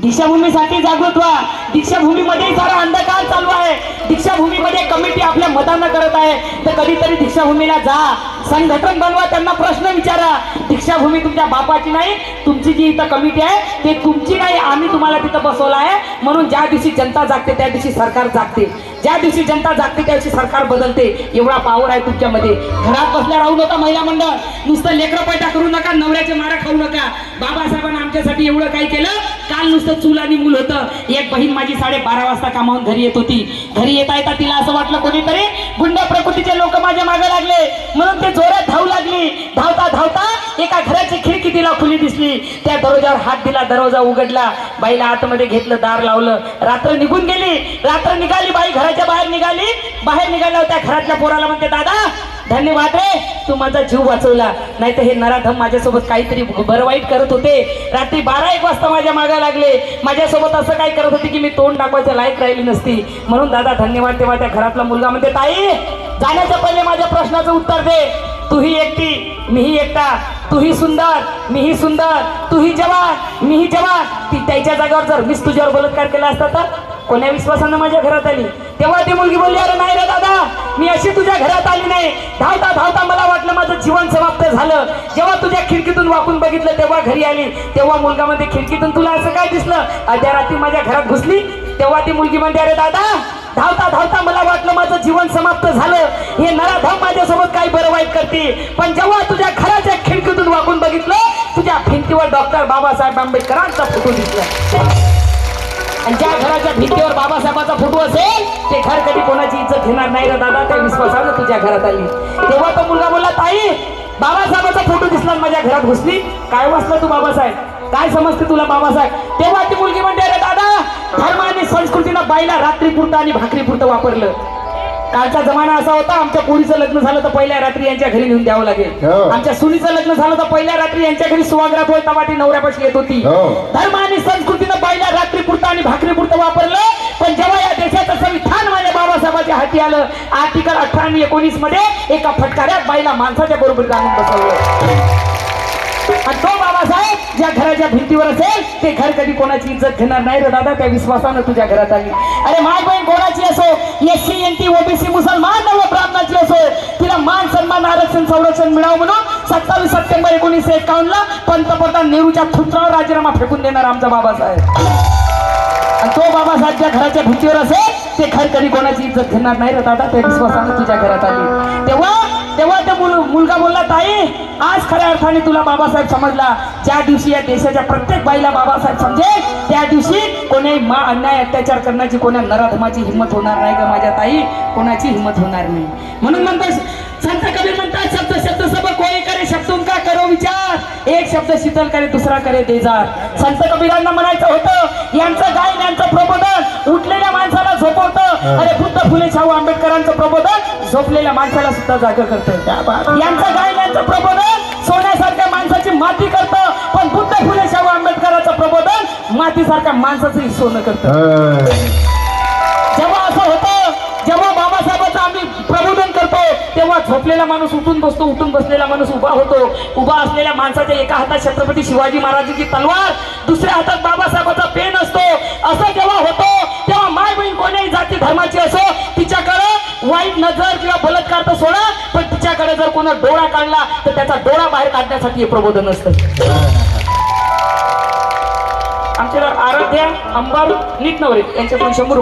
दीक्षाभूमीसाठी जागृत व्हा। दीक्षाभूमीमध्ये सारा अंधकार चालू आहे। दीक्षाभूमीमध्ये कमिटी आपल्या मतांना करत आहे, तर कधीतरी दीक्षाभूमीला जा, संघटन बनवा, त्यांना प्रश्न विचारा। दीक्षाभूमी तुमच्या बापाची नाही, तुमची जी इथं कमिटी आहे ते तुमची नाही, आम्ही तुम्हाला तिथं बसवलं आहे। म्हणून ज्या दिवशी जनता जागते त्या दिवशी सरकार जागते, ज्या दिवशी जनता जागते त्या दिवशी सरकार बदलते। एवढा पावर आहे तुमच्यामध्ये। घरात बसल्या राहू नका महिला मंडळ, नुसतं लेकरं पैदा करू नका, नवऱ्याचे मारा खाऊ नका। बाबासाहेबांना आमच्यासाठी एवढं काही केलं। काल नुसतं चूल आणि मूल होतं। एक बहीण माझी 12:30 वाजता कामावून घरी येत होती। घरी येता येता तिला असं वाटलं कोणीतरी गुंड प्रकृतीचे लोक माझ्या मागे लागले, म्हणून ते जोरात धावू लागली। धावता धावता एका घराची खिडकी तिला खुली दिसली। त्या दरवाजावर हात दिला, दरवाजा उघडला, बाईला आतमध्ये घेतलं, दार लावलं। रात्र निघून गेली। रात्र निघाली, बाई घराच्या बाहेर निघाली। बाहेर निघाल्या त्या घरातल्या पोराला म्हणते, दादा धन्यवाद रे, तू माझा जीव वाचवला, नाही तर हे नराधम माझ्यासोबत काहीतरी बरं वाईट करत होते। रात्री 12-1 वाजता माझ्या मागे लागले, माझ्यासोबत असं काय करत होते की मी तोंड दाखवायच्या लायक राहिली नसती, म्हणून दादा धन्यवाद। तेव्हा त्या घरातला मुलगा म्हणते, ताई जाण्याच्या पहिले माझ्या प्रश्नाचं उत्तर दे। तूही एकटी मीही एकटा, तूही सुंदर मीही सुंदर, तूही जवान मीही जवान। ती त्याच्या जागेवर जर मीच तुझ्यावर बलात्कार केला असता तर कोण्या विश्वासानं माझ्या घरात आली? तेव्हा ती मुलगी बोलली, अरे नाही रे दादा, मी अशी तुझ्या घरात आली नाही। धावता धावता मला वाटलं माझं जीवन समाप्त झालं। जेव्हा तुझ्या खिडकीतून वाकून बघितलं तेव्हा घरी आली। तेव्हा मुलगा म्हणते, खिडकीतून तुला असं काय दिसलं? अर्ध्या रात्री माझ्या घरात घुसली। तेव्हा ती मुलगी म्हणते, अरे दादा धावता धावता मला वाटलं माझं जीवन समाप्त झालं, हे नराधम माझ्यासोबत काही बरं वाईट करते। पण जेव्हा तुझ्या घराच्या खिडकीतून वाकून बघितलं, तुझ्या भिंतीवर डॉक्टर बाबासाहेब आंबेडकरांचा फोटो दिसला। आणि ज्या घराच्या भिंतीवर बाबासाहेबांचा फोटो असेल ते घर कधी कोणाची इज्जत घेणार नाही रे दादा, त्या विश्वासानं तुझ्या घरात आली। तेव्हा तो मुलगा बोलला, ताई बाबासाहेबांचा फोटो दिसला माझ्या घरात घुसली, काय वाचलं तू बाबासाहेब, काय समजते तुला बाबासाहेब? तेव्हा ती मुलगी म्हणते, अरे दादा धर्म आणि संस्कृतीनं बाईला रात्रीपुरतं आणि भाकरीपुरतं वापरलं। कालचा जमाना असा होता, आमच्या पोरीचं लग्न झालं तर पहिल्या रात्री यांच्या घरी नेऊन द्यावं लागेल। आमच्या सुनीचं लग्न झालं तर पहिल्या रात्री यांच्या घरी सुवागरात होय, तवा ती नवऱ्यापाशी येत होती। धर्म आणि संस्कृतीनं बाईला रात्रीपुरतं आणि भाकरीपुरतं वापरलं। पण जेव्हा या देशाचं संविधान माझ्या बाबासाहेबांच्या हाती आलं, आर्टिकल 18 आणि 19 मध्ये एका फटकाऱ्यात बाईला माणसाच्या बरोबर आणून बसवलं। आणि तो बाबासाहेब ज्या घराच्या भिंतीवर असेल ते घर कधी कोणाची इज्जत घेणार नाही रे दादा, त्या विश्वासानं तुझ्या घरात आली। अरे माय बहीण कोणाची असो, SC NT OBC मुसलमान व ब्राह्मणाची असो, तिला मान सन्मान आरक्षण संरक्षण मिळावं म्हणून 27 सप्टेंबर 1951 ला पंतप्रधान नेहरूच्या थुत्रावर राजीनामा फेकून देणार आमचा बाबासाहेब। आणि तो बाबासाहेब ज्या घराच्या भिंतीवर असेल ते घर कधी कोणाची इज्जत घेणार नाही रे दादा, त्या विश्वासानं तुझ्या घरात आली। तेव्हा ते मुलगा बोलला, ताई आज खऱ्या अर्थाने तुला बाबासाहेब समजला। ज्या दिवशी या देशाच्या प्रत्येक बाईला बाबासाहेब समजेल त्या दिवशी कोणी अन्याय अत्याचार करण्याची कोणा नराधमाची हिंमत होणार नाही का माझ्या ताई, कोणाची हिंमत होणार नाही। म्हणून म्हणतात संत कबीर म्हणतात, शब्द शब्द सब कोई करे शब्दों का करो विचार, एक शब्द शीतल करे दुसरा करे देजार। संत कबीरांना म्हणायचं होतं, यांचं गायन यांचं प्रबोधन उठलेल्या माणसाला झोपवतं। अरे बुद्ध फुले शाहू आंबेडकरांचं प्रबोधन झोपलेल्या माणसाला सुद्धा जाग करतं। यांचं गायन यांचं प्रबोधन सोन्यासारख्या माणसाची माती करतं, पण बुद्ध फुले शाहू आंबेडकरांचं प्रबोधन मातीसारख्या माणसाचंही सोनं करतं। जेव्हा असं होतं, जेव्हा बाबासाहेबांचं आम्ही प्रबोधन करतो तेव्हा झोपलेला माणूस उठून बसतो, उठून बसलेला माणूस उभा होतो। उभा असलेल्या माणसाच्या एका हातात छत्रपती शिवाजी महाराजांची तलवार, दुसऱ्या हातात बाबासाहेबांचा पेन असतो। असं जेव्हा होतं तेव्हा माय बहीण कोणीही जाती धर्माची असो, तिच्याकडे वाईट नजर किंवा बलात्कार तर सोडा, पण तिच्याकडे जर कोणा डोळा काढला तर त्याचा डोळा बाहेर काढण्यासाठी हे प्रबोधन असतं। आमच्या आराध्या अंबाल नीटनवरे यांच्याकडून 100